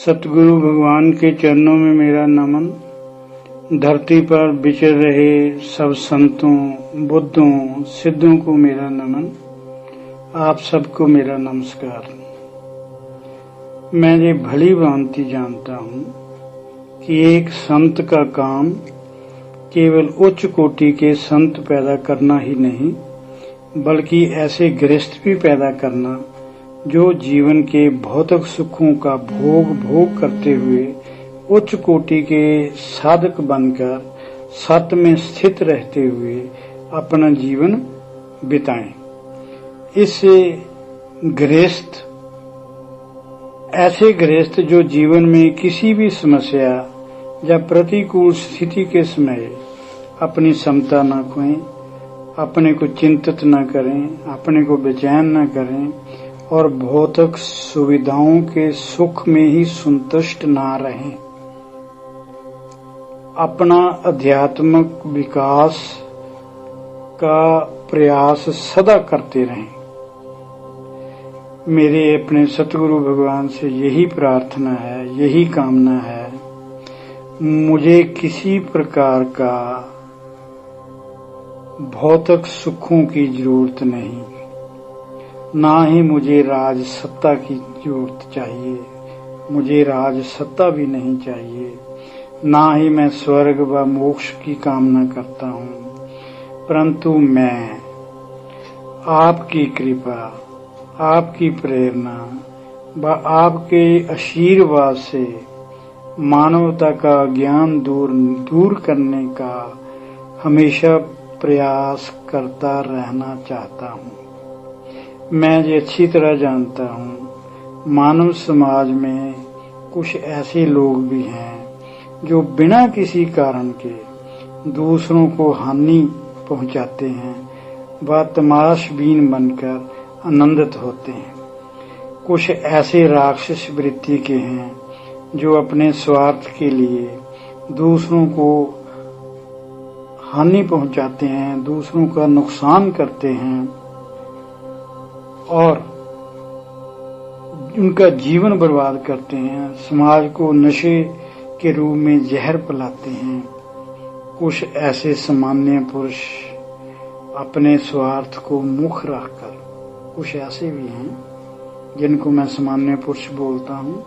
सतगुरु भगवान के चरणों में मेरा नमन। धरती पर विचर रहे सब संतों, बुद्धों, सिद्धों को मेरा नमन। आप सबको मेरा नमस्कार। मैं ये भली भांति जानता हूँ कि एक संत का काम केवल उच्च कोटि के संत पैदा करना ही नहीं, बल्कि ऐसे गृहस्थ भी पैदा करना जो जीवन के भौतिक सुखों का भोग करते हुए उच्च कोटि के साधक बनकर सत्य में स्थित रहते हुए अपना जीवन बिताएं। इससे गृहस्थ, ऐसे गृहस्थ जो जीवन में किसी भी समस्या या प्रतिकूल स्थिति के समय अपनी समता न खोएं, अपने को चिंतित न करें, अपने को बेचैन न करें और भौतिक सुविधाओं के सुख में ही संतुष्ट ना रहें। अपना आध्यात्मिक विकास का प्रयास सदा करते रहें। मेरे अपने सतगुरु भगवान से यही प्रार्थना है, यही कामना है। मुझे किसी प्रकार का भौतिक सुखों की जरूरत नहीं, ना ही मुझे राज सत्ता की जरूरत चाहिए। मुझे राज सत्ता भी नहीं चाहिए, ना ही मैं स्वर्ग व मोक्ष की कामना करता हूँ, परंतु मैं आपकी कृपा, आपकी प्रेरणा व आपके आशीर्वाद से मानवता का ज्ञान दूर करने का हमेशा प्रयास करता रहना चाहता हूँ। मैं ये अच्छी तरह जानता हूँ, मानव समाज में कुछ ऐसे लोग भी हैं जो बिना किसी कारण के दूसरों को हानि पहुंचाते हैं व तमाशबीन बनकर आनंदित होते हैं। कुछ ऐसे राक्षस वृत्ति के हैं जो अपने स्वार्थ के लिए दूसरों को हानि पहुंचाते हैं, दूसरों का नुकसान करते हैं और उनका जीवन बर्बाद करते हैं, समाज को नशे के रूप में जहर पिलाते हैं। कुछ ऐसे सामान्य पुरुष अपने स्वार्थ को मुख रखकर, कुछ ऐसे भी हैं जिनको मैं सामान्य पुरुष बोलता हूँ,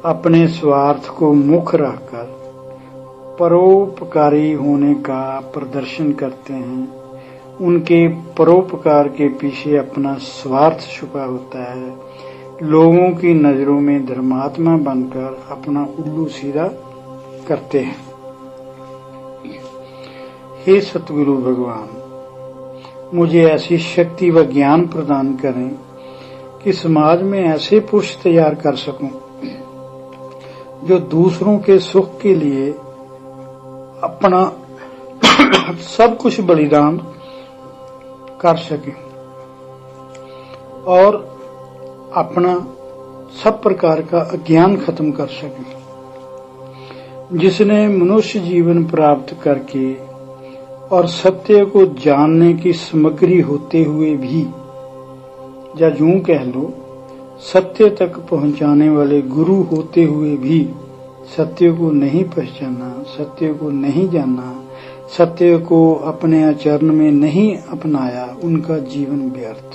अपने स्वार्थ को मुख रखकर परोपकारी होने का प्रदर्शन करते हैं। उनके परोपकार के पीछे अपना स्वार्थ छुपा होता है। लोगों की नजरों में धर्मात्मा बनकर अपना उल्लू सीधा करते हैं। हे सतगुरु भगवान, मुझे ऐसी शक्ति व ज्ञान प्रदान करें कि समाज में ऐसे पुरुष तैयार कर सकूं जो दूसरों के सुख के लिए अपना सब कुछ बलिदान कर सके और अपना सब प्रकार का अज्ञान खत्म कर सके। जिसने मनुष्य जीवन प्राप्त करके और सत्य को जानने की सामग्री होते हुए भी, या यूं कह लो सत्य तक पहुंचाने वाले गुरु होते हुए भी सत्य को नहीं पहचाना, सत्य को नहीं जाना, सत्य को अपने आचरण में नहीं अपनाया, उनका जीवन व्यर्थ।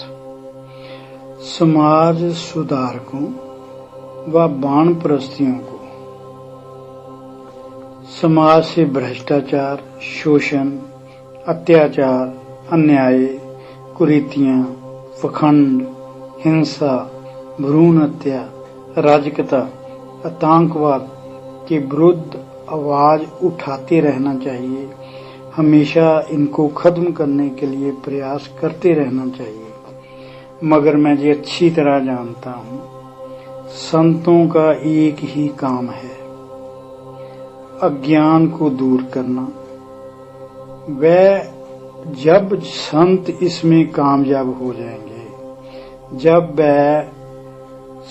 समाज सुधारकों व वानप्रस्थियों को समाज से भ्रष्टाचार, शोषण, अत्याचार, अन्याय, कुरीतियां, पाखंड, हिंसा, भ्रूण हत्या, अराजकता, आतंकवाद के विरुद्ध आवाज उठाते रहना चाहिए। हमेशा इनको खत्म करने के लिए प्रयास करते रहना चाहिए। मगर मैं ये अच्छी तरह जानता हूँ, संतों का एक ही काम है, अज्ञान को दूर करना। वह जब संत इसमें कामयाब हो जाएंगे, जब वह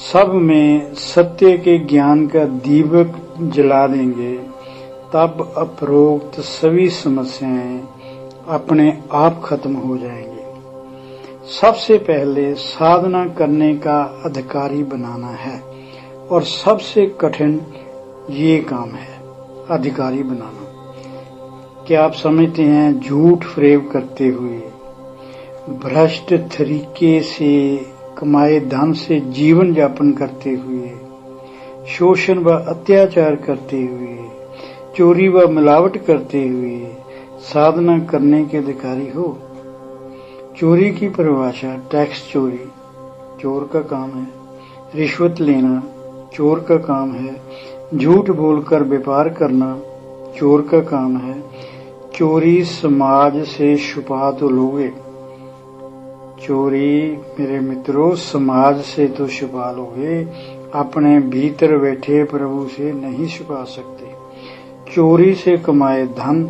सब में सत्य के ज्ञान का दीपक जला देंगे, तब उपरोक्त सभी समस्याएं अपने आप खत्म हो जाएंगी। सबसे पहले साधना करने का अधिकारी बनाना है। और सबसे कठिन ये काम है, अधिकारी बनाना। क्या आप समझते हैं, झूठ फरेब करते हुए, भ्रष्ट तरीके से कमाए धन से जीवन यापन करते हुए, शोषण व अत्याचार करते हुए, चोरी व मिलावट करते हुए साधना करने के अधिकारी हो। चोरी की परिभाषा, टैक्स चोरी चोर का काम है, रिश्वत लेना चोर का काम है, झूठ बोलकर व्यापार करना चोर का काम है। चोरी समाज से छुपा तो लोगे, चोरी मेरे मित्रों समाज से तो छुपा लोगे, अपने भीतर बैठे प्रभु से नहीं छुपा सकते। चोरी से कमाए धन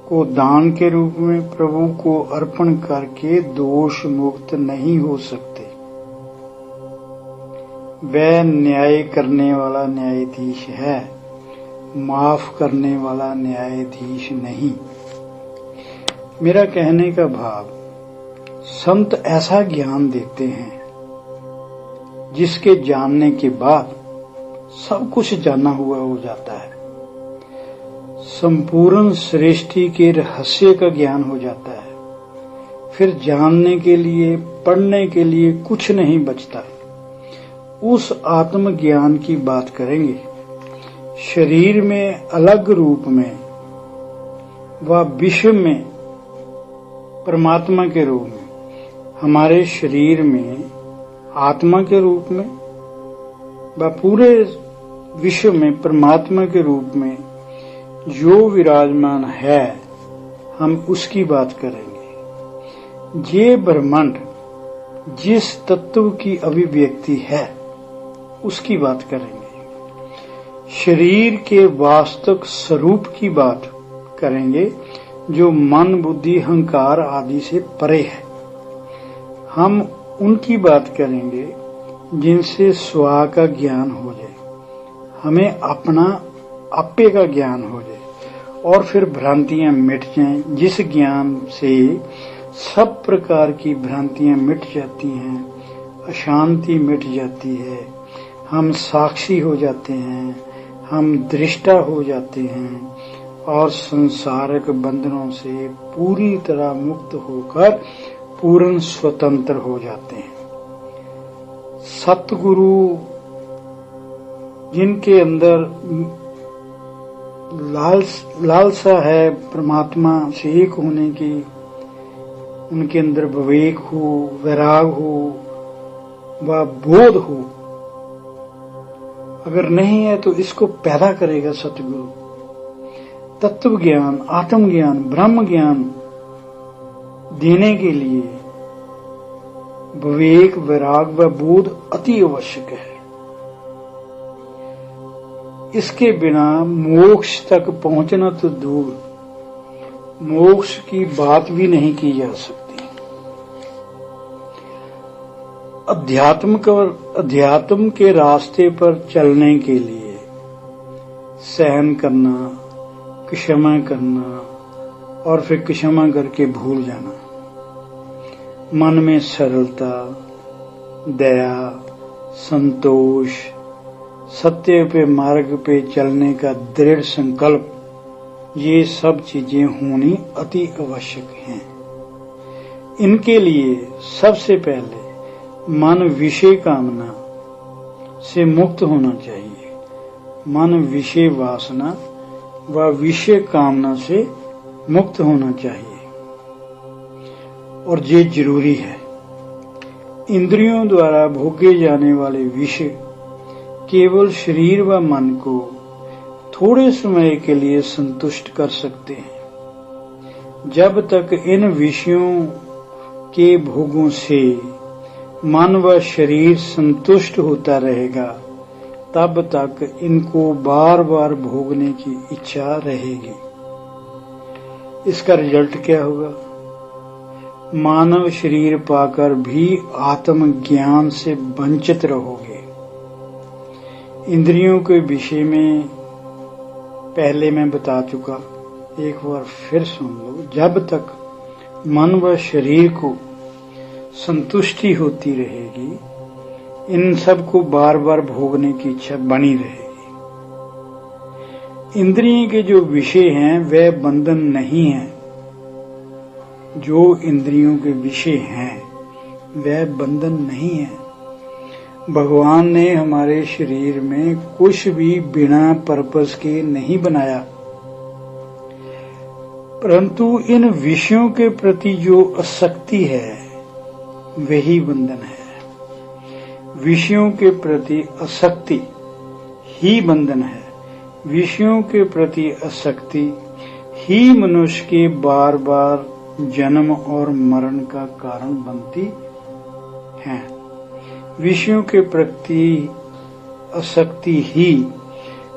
को दान के रूप में प्रभु को अर्पण करके दोष मुक्त नहीं हो सकते। वह न्याय करने वाला न्यायाधीश है, माफ करने वाला न्यायाधीश नहीं। मेरा कहने का भाव, संत ऐसा ज्ञान देते हैं जिसके जानने के बाद सब कुछ जाना हुआ हो जाता है। संपूर्ण सृष्टि के रहस्य का ज्ञान हो जाता है। फिर जानने के लिए, पढ़ने के लिए कुछ नहीं बचता। उस आत्म ज्ञान की बात करेंगे। शरीर में अलग रूप में व विश्व में परमात्मा के रूप में, हमारे शरीर में आत्मा के रूप में व पूरे विश्व में परमात्मा के रूप में जो विराजमान है, हम उसकी बात करेंगे। ये ब्रह्मांड जिस तत्व की अभिव्यक्ति है उसकी बात करेंगे। शरीर के वास्तविक स्वरूप की बात करेंगे जो मन, बुद्धि, अहंकार आदि से परे है। हम उनकी बात करेंगे जिनसे स्व का ज्ञान हो जाए, हमें अपना आपे का ज्ञान हो जाए और फिर भ्रांतियां मिट जाएं, जिस ज्ञान से सब प्रकार की भ्रांतियां मिट जाती हैं, अशांति मिट जाती है, हम साक्षी हो जाते हैं, हम दृष्टा हो जाते हैं और संसारिक बंधनों से पूरी तरह मुक्त होकर पूर्ण स्वतंत्र हो जाते हैं। सतगुरु जिनके अंदर लालसा है परमात्मा से एक होने की, उनके अंदर विवेक हो, वैराग हो व बोध हो, अगर नहीं है तो इसको पैदा करेगा सतगुरु। तत्व ज्ञान, आत्म ज्ञान, ब्रह्म ज्ञान देने के लिए विवेक, वैराग व बोध अति आवश्यक है। इसके बिना मोक्ष तक पहुंचना तो दूर, मोक्ष की बात भी नहीं की जा सकती। अध्यात्म के रास्ते पर चलने के लिए सहन करना, क्षमा करना और फिर क्षमा करके भूल जाना, मन में सरलता, दया, संतोष, सत्य पे मार्ग पे चलने का दृढ़ संकल्प, ये सब चीजें होनी अति आवश्यक हैं। इनके लिए सबसे पहले मन विषय कामना से मुक्त होना चाहिए। मन विषय वासना व विषय कामना से मुक्त होना चाहिए और ये जरूरी है। इंद्रियों द्वारा भोगे जाने वाले विषय केवल शरीर व मन को थोड़े समय के लिए संतुष्ट कर सकते हैं। जब तक इन विषयों के भोगों से मन व शरीर संतुष्ट होता रहेगा, तब तक इनको बार बार भोगने की इच्छा रहेगी। इसका रिजल्ट क्या होगा? मानव शरीर पाकर भी आत्म ज्ञान से वंचित रहोगे। इंद्रियों के विषय में पहले मैं बता चुका, एक बार फिर सुन लो। जब तक मन व शरीर को संतुष्टि होती रहेगी, इन सब को बार बार भोगने की इच्छा बनी रहेगी। इंद्रियों के जो विषय हैं वह बंधन नहीं है। जो इंद्रियों के विषय हैं वह बंधन नहीं है। भगवान ने हमारे शरीर में कुछ भी बिना पर्पस के नहीं बनाया, परंतु इन विषयों के प्रति जो आसक्ति है वही बंधन है। विषयों के प्रति आसक्ति ही बंधन है। विषयों के प्रति आसक्ति ही मनुष्य के बार बार जन्म और मरण का कारण बनती है। विषयों के प्रति आसक्ति ही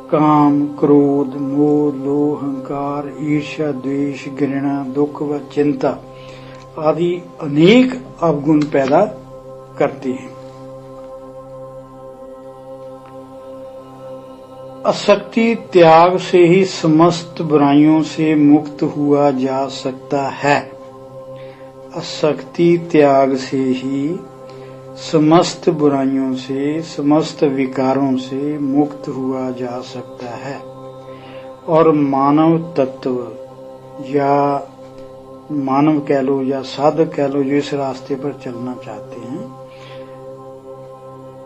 काम, क्रोध, मोह, लोभ, अहंकार, ईर्ष्या, द्वेष, घृणा, दुख व चिंता आदि अनेक अवगुण पैदा करती है। आसक्ति त्याग से ही समस्त बुराइयों से मुक्त हुआ जा सकता है। आसक्ति त्याग से ही समस्त बुराइयों से, समस्त विकारों से मुक्त हुआ जा सकता है और मानव तत्व या मानव कह लो या साधक कह लो जो इस रास्ते पर चलना चाहते हैं,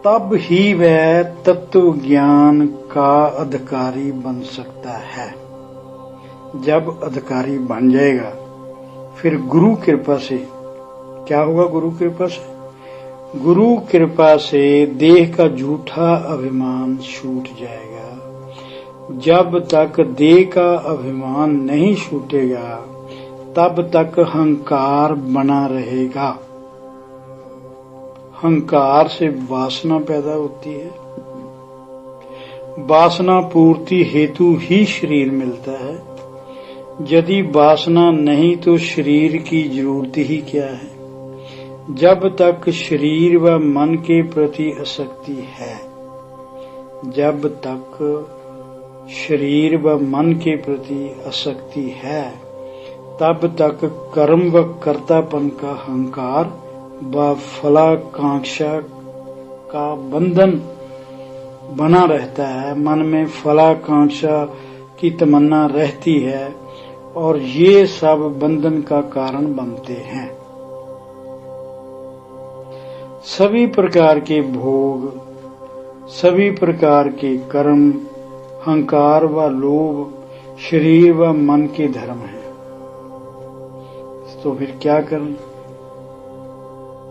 तब ही वह तत्व ज्ञान का अधिकारी बन सकता है। जब अधिकारी बन जाएगा फिर गुरु कृपा से क्या होगा? गुरु कृपा से, गुरु कृपा से देह का झूठा अभिमान छूट जाएगा। जब तक देह का अभिमान नहीं छूटेगा तब तक अहंकार बना रहेगा। अहंकार से वासना पैदा होती है। वासना पूर्ति हेतु ही शरीर मिलता है। यदि वासना नहीं तो शरीर की जरूरत ही क्या है? जब तक शरीर व मन के प्रति आसक्ति है, जब तक शरीर व मन के प्रति आसक्ति है, तब तक कर्म व कर्तापन का अहंकार व फलाकांक्षा का बंधन बना रहता है। मन में फलाकांक्षा की तमन्ना रहती है और ये सब बंधन का कारण बनते हैं। सभी प्रकार के भोग, सभी प्रकार के कर्म, अहंकार व लोभ शरीर व मन के धर्म हैं। तो फिर क्या करें?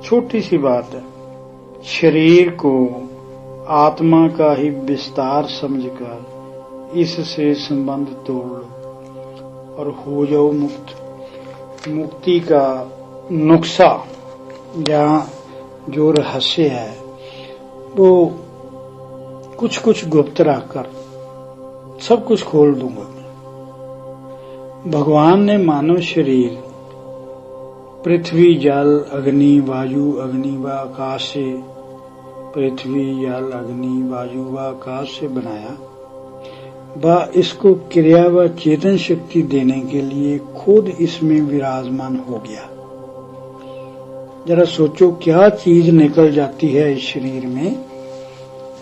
छोटी सी बात है, शरीर को आत्मा का ही विस्तार समझकर इससे संबंध तोड़ लो और हो जाओ मुक्त। मुक्ति का नुक्सा या जो रहस्य है वो कुछ कुछ गुप्त रखकर सब कुछ खोल दूंगा। भगवान ने मानव शरीर पृथ्वी, जल, अग्नि, वायु, अग्नि व आकाश से, पृथ्वी, जल, अग्नि, वायु व आकाश से बनाया व इसको क्रिया व चेतन शक्ति देने के लिए खुद इसमें विराजमान हो गया। जरा सोचो क्या चीज निकल जाती है इस शरीर में।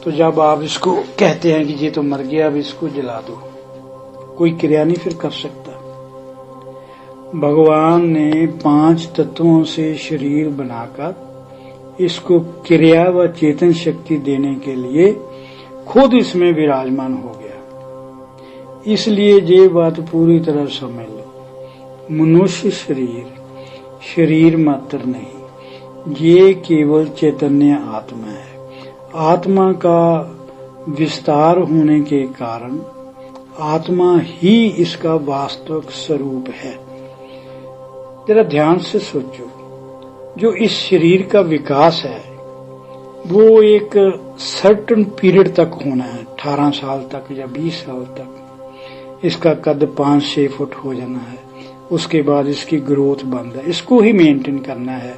तो जब आप इसको कहते हैं कि ये तो मर गया, अब इसको जला दो, कोई क्रिया नहीं फिर कर सकता। भगवान ने 5 तत्वों से शरीर बनाकर इसको क्रिया व चेतन शक्ति देने के लिए खुद इसमें विराजमान हो गया। इसलिए ये बात पूरी तरह समझ लो, मनुष्य शरीर मात्र नहीं, ये केवल चैतन्य आत्मा है। आत्मा का विस्तार होने के कारण आत्मा ही इसका वास्तविक स्वरूप है। जरा ध्यान से सोचो, जो इस शरीर का विकास है वो एक सर्टेन पीरियड तक होना है, 18 साल तक या 20 साल तक। इसका कद 5-6 फुट हो जाना है, उसके बाद इसकी ग्रोथ बंद है। इसको ही मेंटेन करना है।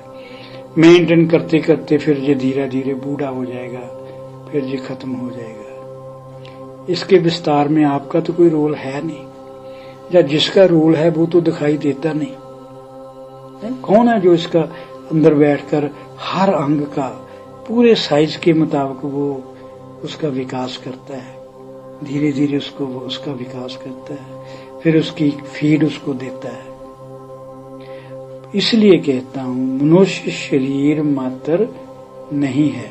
मेंटेन करते करते फिर ये धीरे धीरे बूढ़ा हो जाएगा, फिर ये खत्म हो जाएगा। इसके विस्तार में आपका तो कोई रोल है नहीं, या जिसका रोल है वो तो दिखाई देता नहीं। कौन है जो इसका अंदर बैठकर हर अंग का पूरे साइज के मुताबिक वो उसका विकास करता है, धीरे धीरे उसका विकास करता है, फिर उसकी फीड उसको देता है। इसलिए कहता हूं मनुष्य शरीर मात्र नहीं है।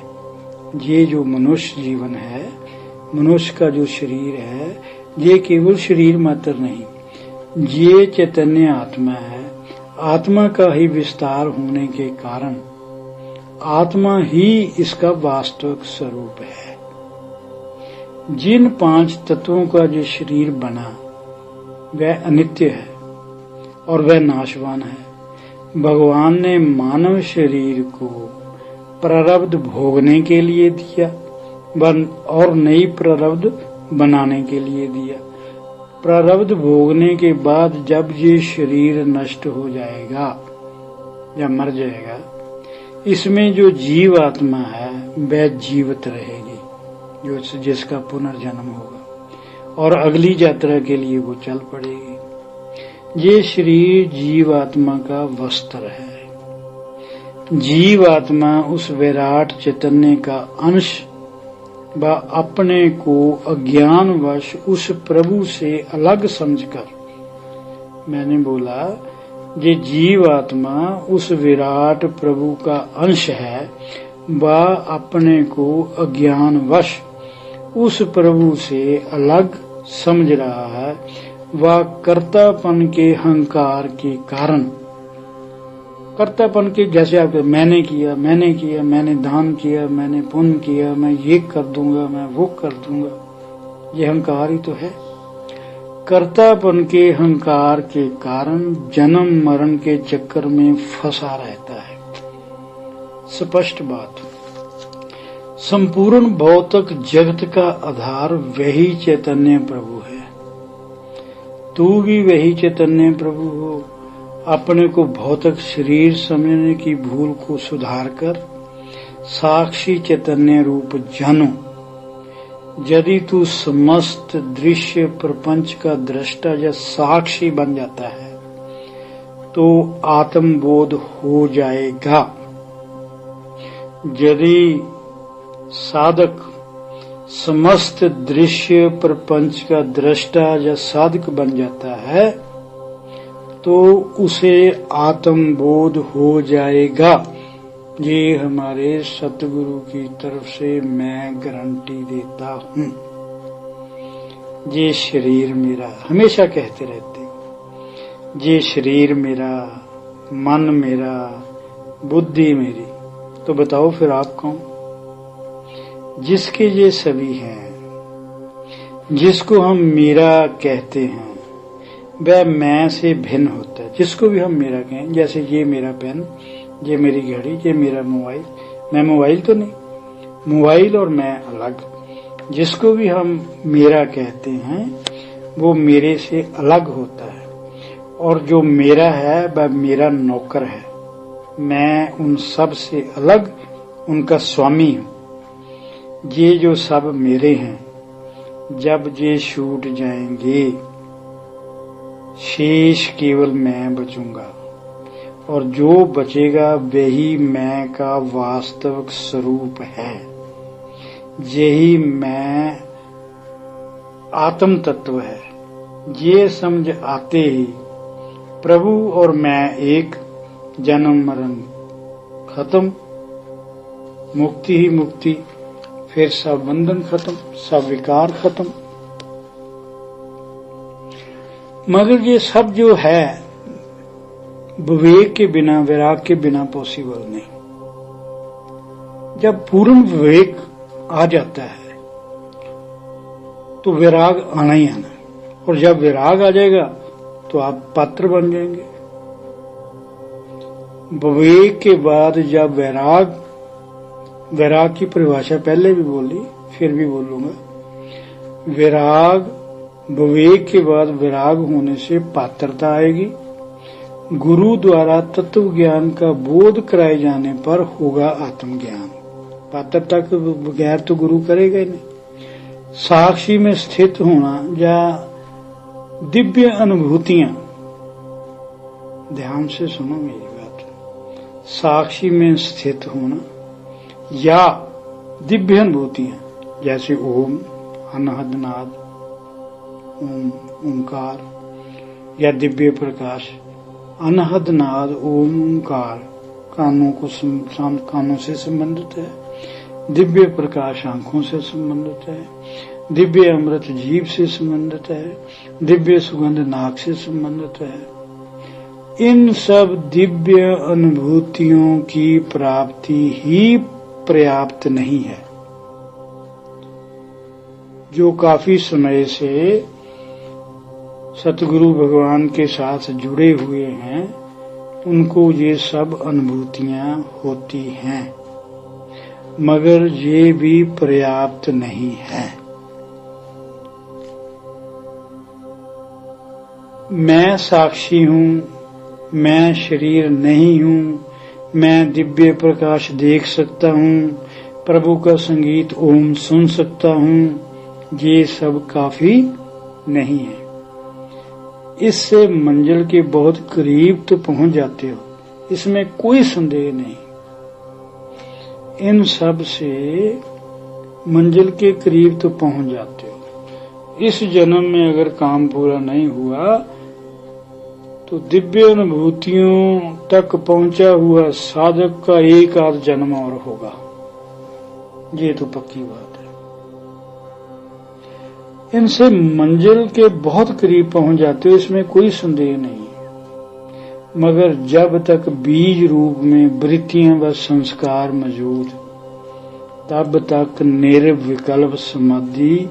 ये जो मनुष्य जीवन है, मनुष्य का जो शरीर है, ये केवल शरीर मात्र नहीं, ये चैतन्य आत्मा है। आत्मा का ही विस्तार होने के कारण आत्मा ही इसका वास्तविक स्वरूप है। जिन 5 तत्वों का जो शरीर बना वह अनित्य है और वह नाशवान है। भगवान ने मानव शरीर को प्रारब्ध भोगने के लिए दिया और नई प्रारब्ध बनाने के लिए दिया। प्रारब्ध भोगने के बाद जब ये शरीर नष्ट हो जाएगा या मर जाएगा, इसमें जो जीव आत्मा है वह जीवित रहेगी, जो जिसका पुनर्जन्म होगा और अगली यात्रा के लिए वो चल पड़ेगी। ये शरीर जीव आत्मा का वस्त्र है। जीव आत्मा उस विराट चैतन्य का अंश व अपने को अज्ञानवश उस प्रभु से अलग समझकर, मैंने बोला ये जीव आत्मा उस विराट प्रभु का अंश है व अपने को अज्ञानवश उस प्रभु से अलग समझ रहा है व कर्तापन के अहंकार के कारण, कर्तापन के जैसे आप मैंने किया, मैंने दान किया, मैंने पुण्य किया, मैं ये कर दूंगा, मैं वो कर दूंगा, ये अहंकार ही तो है। कर्तापन के अहंकार के कारण जन्म मरण के चक्कर में फंसा रहता है। स्पष्ट बात, संपूर्ण भौतिक जगत का आधार वही चैतन्य प्रभु है। तू भी वही चैतन्य प्रभु हो। अपने को भौतिक शरीर समझने की भूल को सुधारकर साक्षी चैतन्य रूप जानो। यदि तू समस्त दृश्य प्रपंच का दृष्टा या साक्षी बन जाता है तो आत्मबोध हो जाएगा। यदि साधक समस्त दृश्य प्रपंच का दृष्टा या साधक बन जाता है तो उसे आत्मबोध हो जाएगा। ये हमारे सतगुरु की तरफ से मैं गारंटी देता हूँ। ये शरीर मेरा, हमेशा कहते रहते, ये शरीर मेरा, मन मेरा, बुद्धि मेरी, तो बताओ फिर आप कौन? जिसके ये सभी हैं, जिसको हम मेरा कहते हैं, वह मैं से भिन्न होता है। जिसको भी हम मेरा कहें, जैसे ये मेरा पेन, ये मेरी घड़ी, ये मेरा मोबाइल, मैं मोबाइल तो नहीं, मोबाइल और मैं अलग। जिसको भी हम मेरा कहते हैं वो मेरे से अलग होता है और जो मेरा है वह मेरा नौकर है। मैं उन सब से अलग उनका स्वामी हूँ। ये जो सब मेरे हैं, जब ये छूट जाएंगे शेष केवल मैं बचूंगा और जो बचेगा वही मैं का वास्तविक स्वरूप है। यही मैं आत्म तत्व है। ये समझ आते ही प्रभु और मैं एक, जन्म मरण खत्म, मुक्ति ही मुक्ति, फिर सब बंधन खत्म, सब विकार खत्म। मगर ये सब जो है विवेक के बिना, वैराग के बिना पॉसिबल नहीं। जब पूर्ण विवेक आ जाता है तो वैराग आना ही आना, और जब वैराग आ जाएगा तो आप पात्र बन जाएंगे। विवेक के बाद जब वैराग की परिभाषा पहले भी बोली, फिर भी बोलूंगा। वैराग, विवेक के बाद वैराग होने से पात्रता आएगी। गुरु द्वारा तत्व ज्ञान का बोध कराए जाने पर होगा आत्मज्ञान। पात्रता के बगैर तो गुरु करेगा ही नहीं। साक्षी में स्थित होना या दिव्य अनुभूतियां, ध्यान से सुनो मेरी बात, साक्षी में स्थित होना या दिव्य अनुभूतियां जैसे ओम, अनहद नाद, ओम ओंकार, या दिव्य प्रकाश। अनहद नाद ओम ओंकार कानों से संबंधित है, दिव्य प्रकाश आंखों से संबंधित है, दिव्य अमृत जीभ से संबंधित है, दिव्य सुगंध नाक से संबंधित है। इन सब दिव्य अनुभूतियों की प्राप्ति ही पर्याप्त नहीं है। जो काफी समय से सतगुरु भगवान के साथ जुड़े हुए हैं उनको ये सब अनुभूतियां होती हैं, मगर ये भी पर्याप्त नहीं है। मैं साक्षी हूँ, मैं शरीर नहीं हूँ, मैं दिव्य प्रकाश देख सकता हूँ, प्रभु का संगीत ओम सुन सकता हूँ, ये सब काफी नहीं है। इससे मंजिल के बहुत करीब तो पहुंच जाते हो, इसमें कोई संदेह नहीं। इन सब से मंजिल के करीब तो पहुंच जाते हो। इस जन्म में अगर काम पूरा नहीं हुआ तो दिव्य अनुभूतियों तक पहुंचा हुआ साधक का एक आध जन्म और होगा, ये तो पक्की बात है। इनसे मंजिल के बहुत करीब पहुंच जाते हो, इसमें कोई संदेह नहीं है। मगर जब तक बीज रूप में वृत्तियां व संस्कार मौजूद, तब तक निर्विकल्प समाधि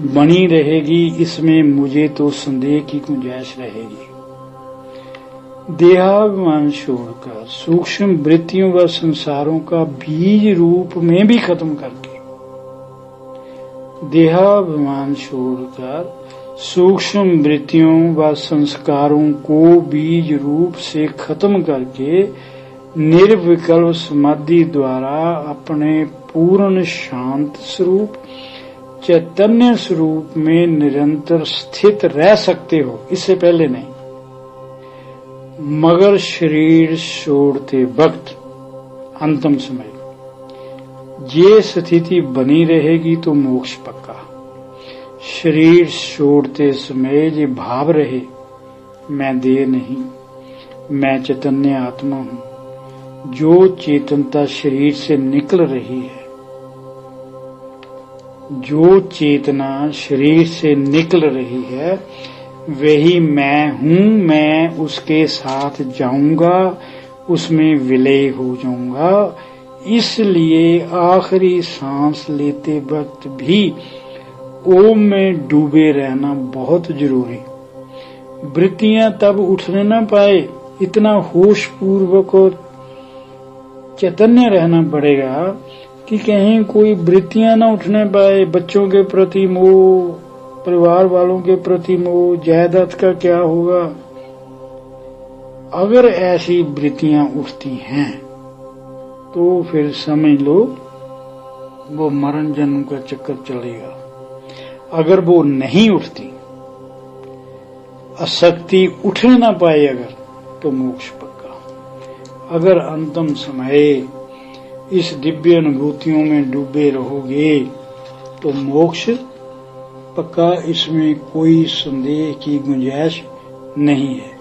बनी रहेगी। इसमें मुझे तो संदेह की गुंजाइश रहेगी। देहाभिमान छोड़कर सूक्ष्म वृत्तियों व संसारों का बीज रूप में भी खत्म करके, देहाभिमान छोड़कर सूक्ष्म वृत्तियों व संस्कारों को बीज रूप से खत्म करके निर्विकल्प समाधि द्वारा अपने पूर्ण शांत स्वरूप चैतन्य स्वरूप में निरंतर स्थित रह सकते हो, इससे पहले नहीं। मगर शरीर छोड़ते वक्त अंतिम समय ये स्थिति बनी रहेगी तो मोक्ष पक्का। शरीर छोड़ते समय ये भाव रहे, मैं देह नहीं, मैं चैतन्य आत्मा हूँ। जो चेतनता शरीर से निकल रही है, जो चेतना शरीर से निकल रही है, वही मैं हूँ। मैं उसके साथ जाऊंगा, उसमें विलय हो जाऊंगा। इसलिए आखिरी सांस लेते वक्त भी ओम में डूबे रहना बहुत जरूरी। वृत्तियां तब उठने न पाए, इतना होश पूर्वक और चैतन्य रहना पड़ेगा कि कहीं कोई वृत्तियां न उठने पाए। बच्चों के प्रति मोह, परिवार वालों के प्रति मोह, जायदाद का क्या होगा। अगर ऐसी वृत्तियां उठती हैं तो फिर समझ लो वो मरण जन्म का चक्कर चलेगा। अगर वो नहीं उठती, आसक्ति उठने ना पाए अगर, तो मोक्ष पक्का। अगर अंतिम समय इस दिव्य अनुभूतियों में डूबे रहोगे तो मोक्ष पक्का, इसमें कोई संदेह की गुंजाइश नहीं है।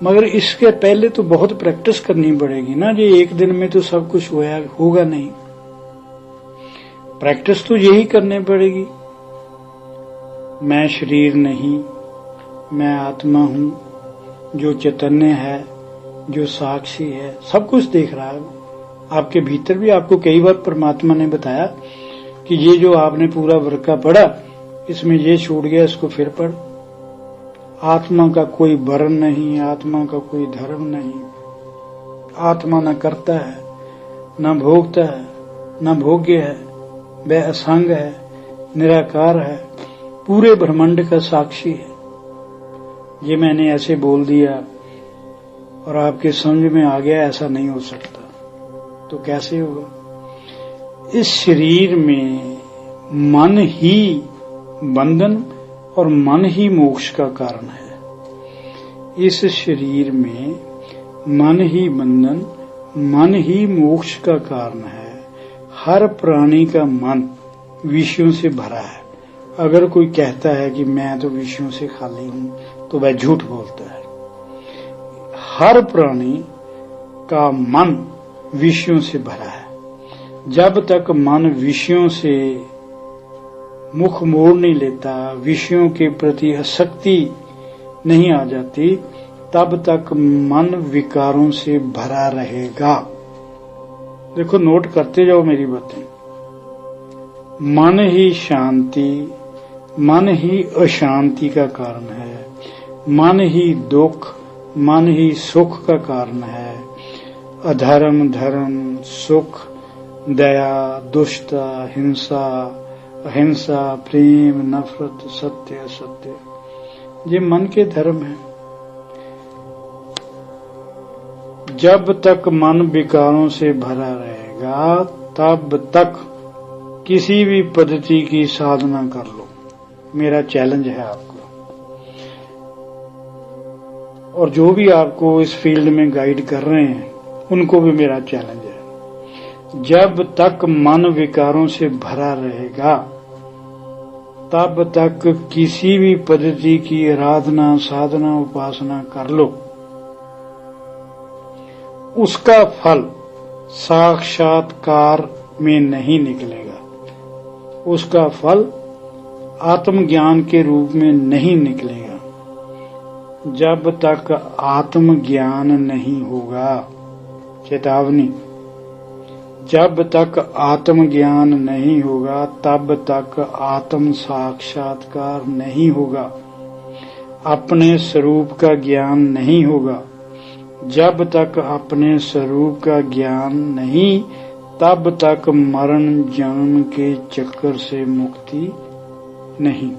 मगर इसके पहले तो बहुत प्रैक्टिस करनी पड़ेगी ना। ये एक दिन में तो सब कुछ होगा नहीं। प्रैक्टिस तो यही करनी पड़ेगी। मैं शरीर नहीं, मैं आत्मा हूँ, जो चैतन्य है, जो साक्षी है, सब कुछ देख रहा है आपके भीतर भी। आपको कई बार परमात्मा ने बताया कि ये जो आपने पूरा वर्का पढ़ा, इसमें ये छूट गया, इसको फिर पढ़। आत्मा का कोई वर्ण नहीं, आत्मा का कोई धर्म नहीं। आत्मा न करता है, न भोगता है, न भोग्य है, वह असंग है, निराकार है, पूरे ब्रह्मांड का साक्षी है। ये मैंने ऐसे बोल दिया और आपके समझ में आ गया, ऐसा नहीं हो सकता। तो कैसे होगा? इस शरीर में मन ही बंधन और मन ही मोक्ष का कारण है। इस शरीर में मन ही बंधन, मन ही मोक्ष का कारण है। हर प्राणी का मन विषयों से भरा है। अगर कोई कहता है कि मैं तो विषयों से खाली हूं तो वह झूठ बोलता है। हर प्राणी का मन विषयों से भरा है। जब तक मन विषयों से मुख मोड़ नहीं लेता, विषयों के प्रति आसक्ति नहीं आ जाती, तब तक मन विकारों से भरा रहेगा। देखो, नोट करते जाओ मेरी बातें। मन ही शांति, मन ही अशांति का कारण है। मन ही दुख, मन ही सुख का कारण है। अधर्म, धर्म, सुख, दया, दुष्टता, हिंसा, अहिंसा, प्रेम, नफरत, सत्य, असत्य, ये मन के धर्म है। जब तक मन विकारों से भरा रहेगा, तब तक किसी भी पद्धति की साधना कर लो। मेरा चैलेंज है आपको, और जो भी आपको इस फील्ड में गाइड कर रहे हैं उनको भी मेरा चैलेंज है। जब तक मन विकारों से भरा रहेगा, तब तक किसी भी पद्धति की आराधना, साधना, उपासना कर लो, उसका फल साक्षात्कार में नहीं निकलेगा। उसका फल आत्मज्ञान के रूप में नहीं निकलेगा। जब तक आत्मज्ञान नहीं होगा, चेतावनी, जब तक आत्मज्ञान नहीं होगा तब तक आत्म साक्षात्कार नहीं होगा, अपने स्वरूप का ज्ञान नहीं होगा। जब तक अपने स्वरूप का ज्ञान नहीं, तब तक मरण जन्म के चक्कर से मुक्ति नहीं।